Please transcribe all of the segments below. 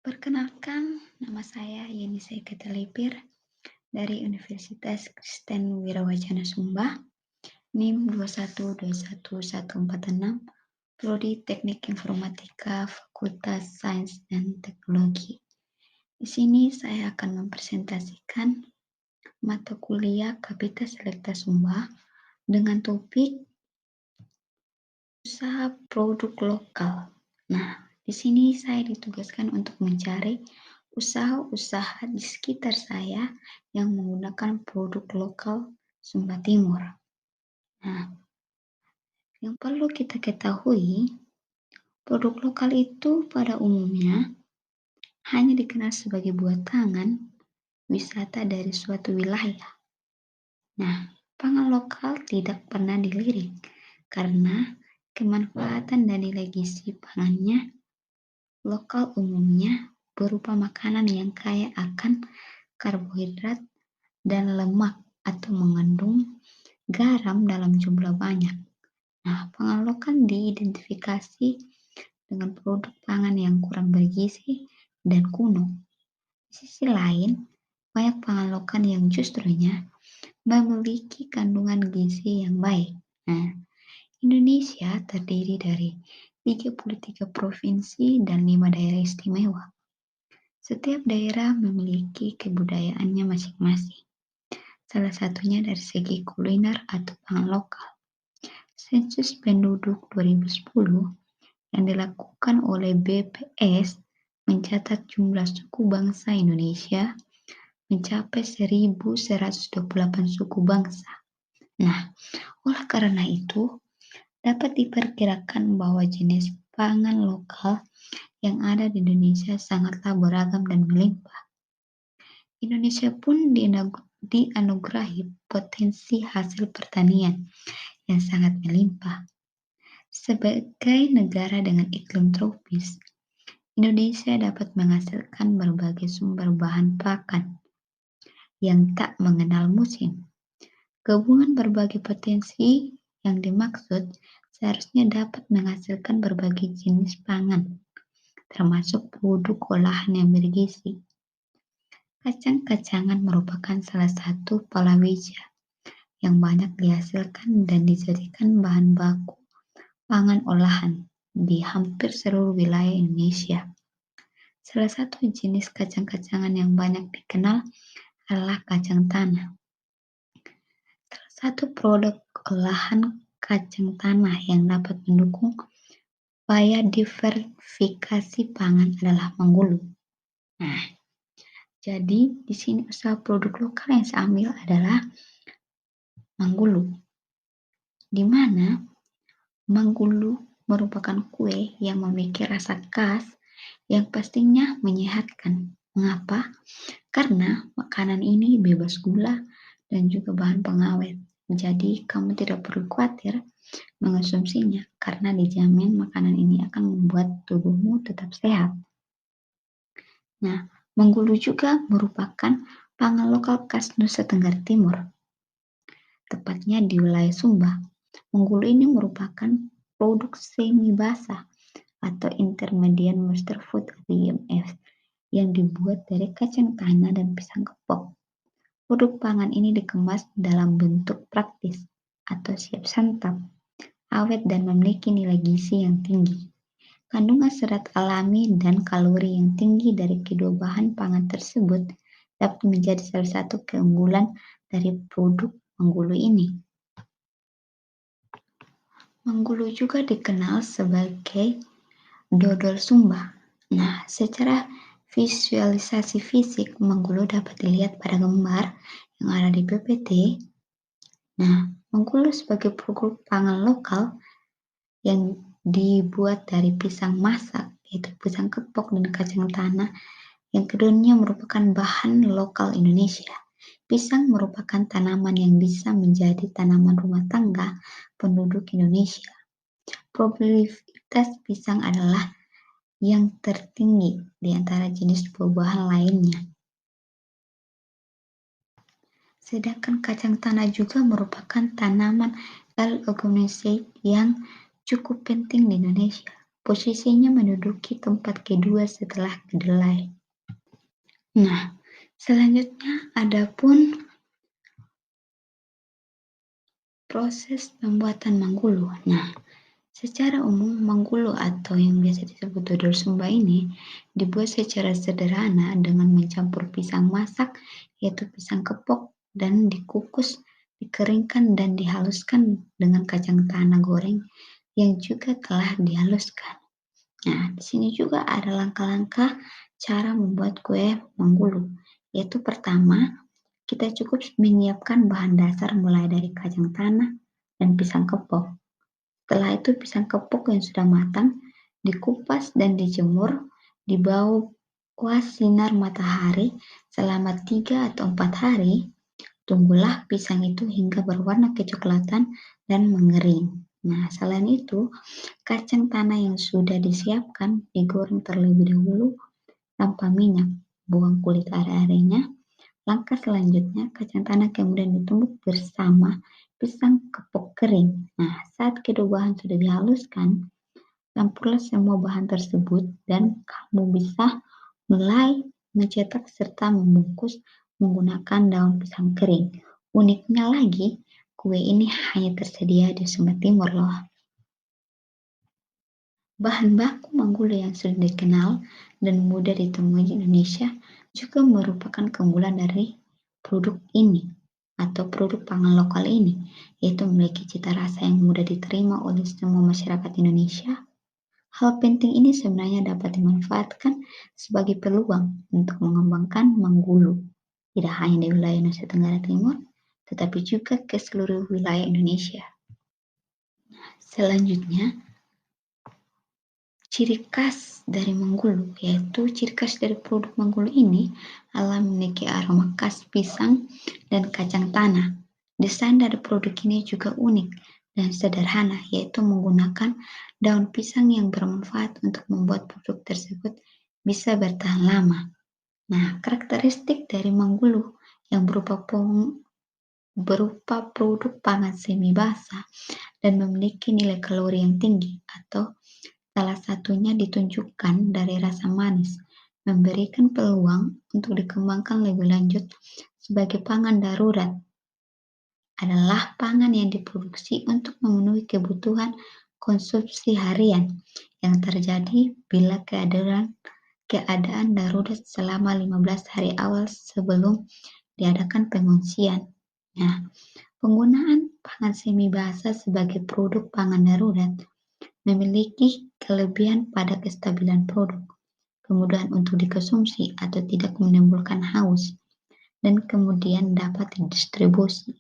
Perkenalkan, nama saya Yenisa Ketelipir dari Universitas Kristen Wirawacana Sumba, NIM 2121146, Prodi Teknik Informatika, Fakultas Sains dan Teknologi. Di sini saya akan mempresentasikan mata kuliah Kapita Selekta Sumba dengan topik usaha produk lokal. Nah, di sini saya ditugaskan untuk mencari usaha-usaha di sekitar saya yang menggunakan produk lokal Sumba Timur. Nah, yang perlu kita ketahui, produk lokal itu pada umumnya hanya dikenal sebagai buah tangan wisata dari suatu wilayah. Nah, pangan lokal tidak pernah dilirik karena kemanfaatan dan nilai gizi pangannya lokal umumnya berupa makanan yang kaya akan karbohidrat dan lemak atau mengandung garam dalam jumlah banyak. Nah, pangan lokal diidentifikasi dengan produk pangan yang kurang bergizi dan kuno. Di sisi lain, banyak pangan lokal yang justrunya memiliki kandungan gizi yang baik. Nah, Indonesia terdiri dari 33 provinsi dan 5 daerah istimewa. Setiap daerah memiliki kebudayaannya masing-masing. Salah satunya dari segi kuliner atau pangan lokal. Sensus penduduk 2010 yang dilakukan oleh BPS mencatat jumlah suku bangsa Indonesia mencapai 1.128 suku bangsa. Nah, oleh karena itu, dapat diperkirakan bahwa jenis pangan lokal yang ada di Indonesia sangatlah beragam dan melimpah. Indonesia pun dianugerahi potensi hasil pertanian yang sangat melimpah. Sebagai negara dengan iklim tropis, Indonesia dapat menghasilkan berbagai sumber bahan pakan yang tak mengenal musim. Gabungan berbagai potensi yang dimaksud seharusnya dapat menghasilkan berbagai jenis pangan, termasuk produk olahan yang bergizi. Kacang-kacangan merupakan salah satu palawija yang banyak dihasilkan dan dijadikan bahan baku pangan olahan di hampir seluruh wilayah Indonesia. Salah satu jenis kacang-kacangan yang banyak dikenal adalah kacang tanah. Salah satu produk olahan kacang tanah yang dapat mendukung upaya diversifikasi pangan adalah menggulu. Nah, jadi di sini usaha produk lokal yang saya ambil adalah menggulu, di mana menggulu merupakan kue yang memiliki rasa khas yang pastinya menyehatkan. Mengapa? Karena makanan ini bebas gula dan juga bahan pengawet. Jadi kamu tidak perlu khawatir mengonsumsinya karena dijamin makanan ini akan membuat tubuhmu tetap sehat. Nah, menggulu juga merupakan pangan lokal khas Nusa Tenggara Timur, tepatnya di wilayah Sumba. Menggulu ini merupakan produk semi basah atau intermediate master food atau IMF yang dibuat dari kacang tanah dan pisang kepok. Produk pangan ini dikemas dalam bentuk praktis atau siap santap, awet dan memiliki nilai gizi yang tinggi. Kandungan serat alami dan kalori yang tinggi dari kedua bahan pangan tersebut dapat menjadi salah satu keunggulan dari produk menggulu ini. Menggulu juga dikenal sebagai dodol Sumba. Nah, secara visualisasi fisik, menggulu dapat dilihat pada gambar yang ada di PPT. Nah, menggulu sebagai produk pangan lokal yang dibuat dari pisang masak, yaitu pisang kepok dan kacang tanah, yang keduanya merupakan bahan lokal Indonesia. Pisang merupakan tanaman yang bisa menjadi tanaman rumah tangga penduduk Indonesia. Probabilitas pisang adalah yang tertinggi di antara jenis buah-buahan lainnya. Sedangkan kacang tanah juga merupakan tanaman L. ogonosaceae yang cukup penting di Indonesia. posisinya menduduki tempat kedua setelah kedelai. Nah, selanjutnya adapun proses pembuatan manggulu. Nah, secara umum manggulu atau yang biasa disebut dodol Sumba ini dibuat secara sederhana dengan mencampur pisang masak, yaitu pisang kepok, dan dikukus, dikeringkan, dan dihaluskan dengan kacang tanah goreng yang juga telah dihaluskan. Nah, di sini juga ada langkah-langkah cara membuat kue manggulu, yaitu pertama, kita cukup menyiapkan bahan dasar mulai dari kacang tanah dan pisang kepok. Setelah itu pisang kepok yang sudah matang dikupas dan dijemur di bawah sinar matahari selama 3 atau 4 hari. Tunggulah pisang itu hingga berwarna kecoklatan dan mengering. Nah, selain itu, kacang tanah yang sudah disiapkan digoreng terlebih dahulu tanpa minyak. Buang kulit are-arenya. Langkah selanjutnya, kacang tanah kemudian ditumbuk bersama pisang kepok kering. Nah, saat kedua bahan sudah dihaluskan, campurlah semua bahan tersebut dan kamu bisa mulai mencetak serta membungkus menggunakan daun pisang kering. Uniknya lagi, kue ini hanya tersedia di Sumba Timur loh. Bahan baku manggulu yang sudah dikenal dan mudah ditemui di Indonesia juga merupakan keunggulan dari produk ini atau produk pangan lokal ini, yaitu memiliki cita rasa yang mudah diterima oleh semua masyarakat Indonesia. Hal penting ini sebenarnya dapat dimanfaatkan sebagai peluang untuk mengembangkan manggulu, tidak hanya di wilayah Nusa Tenggara Timur, tetapi juga ke seluruh wilayah Indonesia. Selanjutnya, ciri khas dari manggulu, yaitu ciri khas dari produk manggulu ini adalah memiliki aroma khas pisang dan kacang tanah. Desain dari produk ini juga unik dan sederhana, yaitu menggunakan daun pisang yang bermanfaat untuk membuat produk tersebut bisa bertahan lama. Nah, karakteristik dari manggulu yang berupa produk pangan semi basah dan memiliki nilai kalori yang tinggi atau salah satunya ditunjukkan dari rasa manis, memberikan peluang untuk dikembangkan lebih lanjut sebagai pangan darurat. Adalah pangan yang diproduksi untuk memenuhi kebutuhan konsumsi harian yang terjadi bila keadaan darurat selama 15 hari awal sebelum diadakan pengungsian. Nah, penggunaan pangan semi basah sebagai produk pangan darurat memiliki kelebihan pada kestabilan produk, kemudahan untuk dikonsumsi atau tidak menimbulkan haus, dan kemudian dapat didistribusi.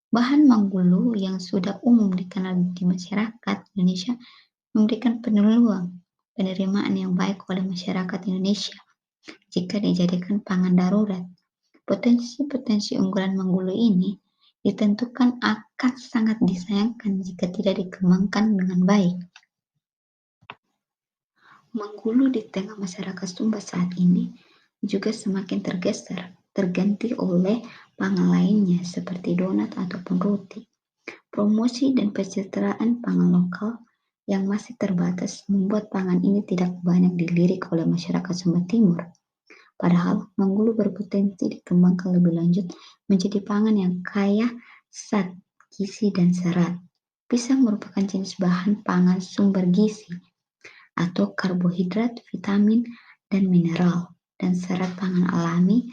Bahan manggulu yang sudah umum dikenal di masyarakat Indonesia memberikan penerimaan yang baik oleh masyarakat Indonesia jika dijadikan pangan darurat. Potensi-potensi unggulan manggulu ini ditentukan akan sangat disayangkan jika tidak dikembangkan dengan baik. Manggulu di tengah masyarakat Sumba saat ini juga semakin terganti oleh pangan lainnya seperti donat ataupun roti. Promosi dan pencitraan pangan lokal yang masih terbatas membuat pangan ini tidak banyak dilirik oleh masyarakat Sumba Timur. Padahal manggulu berpotensi dikembangkan lebih lanjut menjadi pangan yang kaya zat gizi dan serat. Pisang merupakan jenis bahan pangan sumber gizi atau karbohidrat, vitamin, dan mineral, dan serat pangan alami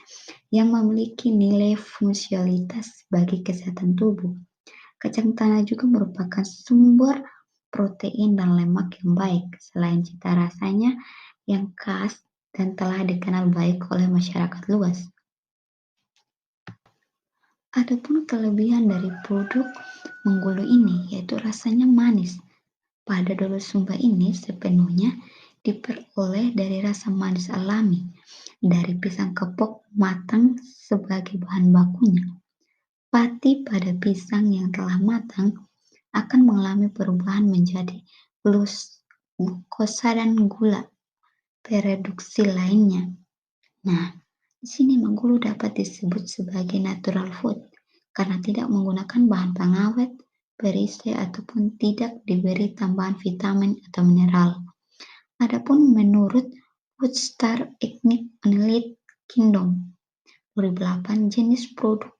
yang memiliki nilai fungsionalitas bagi kesehatan tubuh. Kacang tanah juga merupakan sumber protein dan lemak yang baik, selain cita rasanya yang khas dan telah dikenal baik oleh masyarakat luas. Adapun kelebihan dari produk manggulu ini yaitu rasanya manis. Pada dodol Sumba ini sepenuhnya diperoleh dari rasa manis alami dari pisang kepok matang sebagai bahan bakunya. Pati pada pisang yang telah matang akan mengalami perubahan menjadi glukosa dan gula reduksi lainnya. Nah, di sini manggulu dapat disebut sebagai natural food karena tidak menggunakan bahan pengawet, perisai ataupun tidak diberi tambahan vitamin atau mineral. Adapun menurut Foodstar Ethnic United Kingdom 2008, jenis produk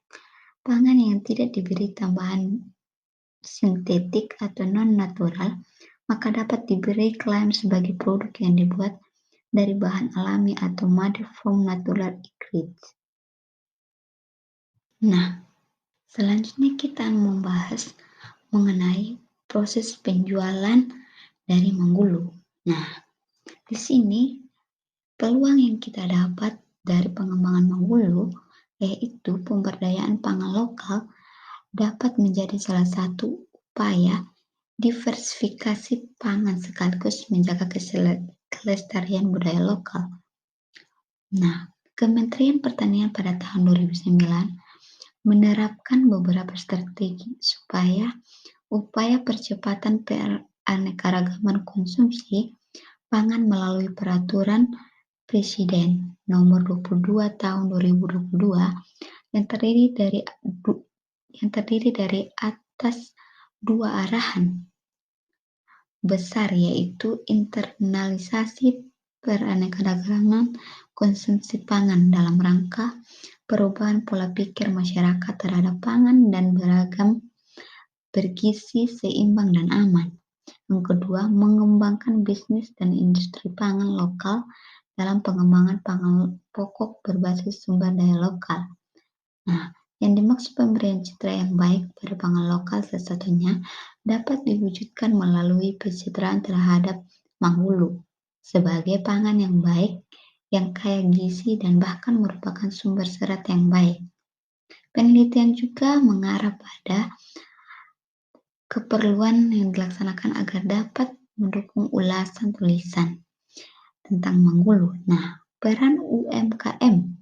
pangan yang tidak diberi tambahan sintetik atau non-natural maka dapat diberi klaim sebagai produk yang dibuat dari bahan alami atau made from natural ingredients. Nah, selanjutnya kita membahas mengenai proses penjualan dari Manggulu. Nah, di sini peluang yang kita dapat dari pengembangan Manggulu yaitu pemberdayaan pangan lokal dapat menjadi salah satu upaya diversifikasi pangan sekaligus menjaga kelestarian budaya lokal. Nah, Kementerian Pertanian pada tahun 2009 menerapkan beberapa strategi supaya upaya percepatan keanekaragaman konsumsi pangan melalui peraturan Presiden nomor 22 tahun 2022 yang terdiri dari atas dua arahan besar yaitu internalisasi peraneka-ragaman konsumsi pangan dalam rangka perubahan pola pikir masyarakat terhadap pangan dan beragam bergizi, seimbang, dan aman. Yang kedua, mengembangkan bisnis dan industri pangan lokal dalam pengembangan pangan pokok berbasis sumber daya lokal. Nah, yang dimaksud pemberian citra yang baik pada pangan lokal salah satunya dapat diwujudkan melalui pencitraan terhadap Manggulu sebagai pangan yang baik, yang kaya gizi dan bahkan merupakan sumber serat yang baik. Penelitian juga mengarah pada keperluan yang dilaksanakan agar dapat mendukung ulasan tulisan tentang Manggulu. Nah, peran UMKM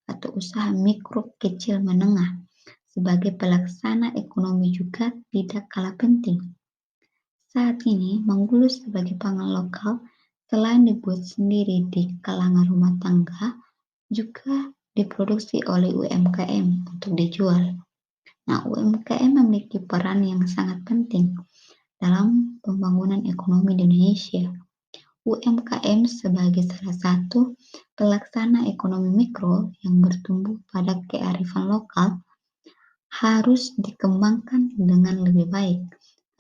atau usaha mikro kecil menengah sebagai pelaksana ekonomi juga tidak kalah penting. Saat ini, Manggulu sebagai pangan lokal selain dibuat sendiri di kalangan rumah tangga, juga diproduksi oleh UMKM untuk dijual. Nah, UMKM memiliki peran yang sangat penting dalam pembangunan ekonomi di Indonesia. UMKM sebagai salah satu pelaksana ekonomi mikro yang bertumbuh pada kearifan lokal harus dikembangkan dengan lebih baik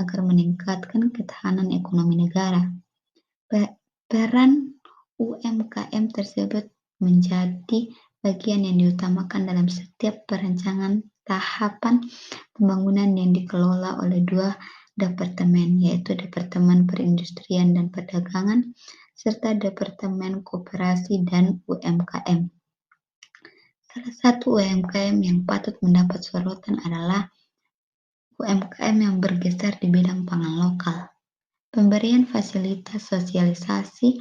agar meningkatkan ketahanan ekonomi negara. Peran UMKM tersebut menjadi bagian yang diutamakan dalam setiap perancangan tahapan pembangunan yang dikelola oleh dua departemen, yaitu Departemen Perindustrian dan Perdagangan serta Departemen Koperasi dan UMKM. Salah satu UMKM yang patut mendapat sorotan adalah UMKM yang bergeser di bidang pangan lokal. Pemberian fasilitas sosialisasi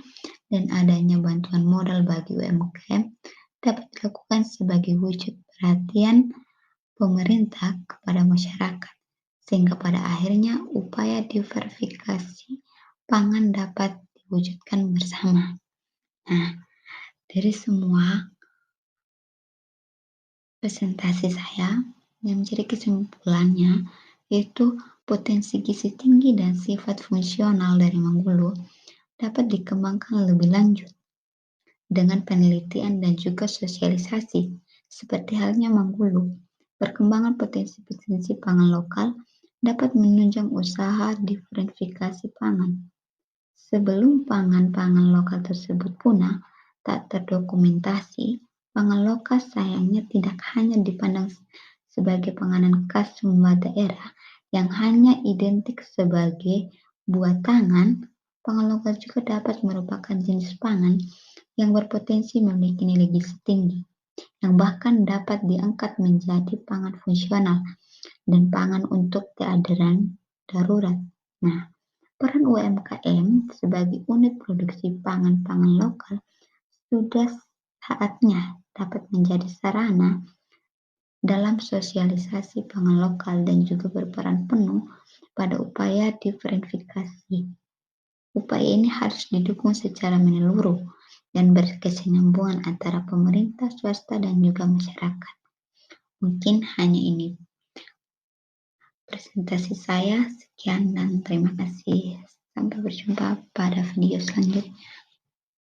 dan adanya bantuan modal bagi UMKM dapat dilakukan sebagai wujud perhatian pemerintah kepada masyarakat, sehingga pada akhirnya upaya diversifikasi pangan dapat diwujudkan bersama. Nah, dari semua presentasi saya, yang menjadi kesimpulannya yaitu potensi gizi tinggi dan sifat fungsional dari Manggulu dapat dikembangkan lebih lanjut dengan penelitian dan juga sosialisasi, seperti halnya Manggulu. Perkembangan potensi-potensi pangan lokal dapat menunjang usaha diversifikasi pangan. Sebelum pangan-pangan lokal tersebut punah, tak terdokumentasi, pangan lokal sayangnya tidak hanya dipandang sebagai panganan khas semua daerah yang hanya identik sebagai buah tangan. Pangan lokal juga dapat merupakan jenis pangan yang berpotensi memiliki nilai gizi tinggi, yang bahkan dapat diangkat menjadi pangan fungsional dan pangan untuk keadaan darurat. Nah, peran UMKM sebagai unit produksi pangan-pangan lokal sudah saatnya dapat menjadi sarana dalam sosialisasi pangan lokal dan juga berperan penuh pada upaya diversifikasi. Upaya ini harus didukung secara menyeluruh dan berkesinambungan antara pemerintah, swasta, dan juga masyarakat. Mungkin hanya ini presentasi saya. Sekian dan terima kasih. Sampai berjumpa pada video selanjutnya.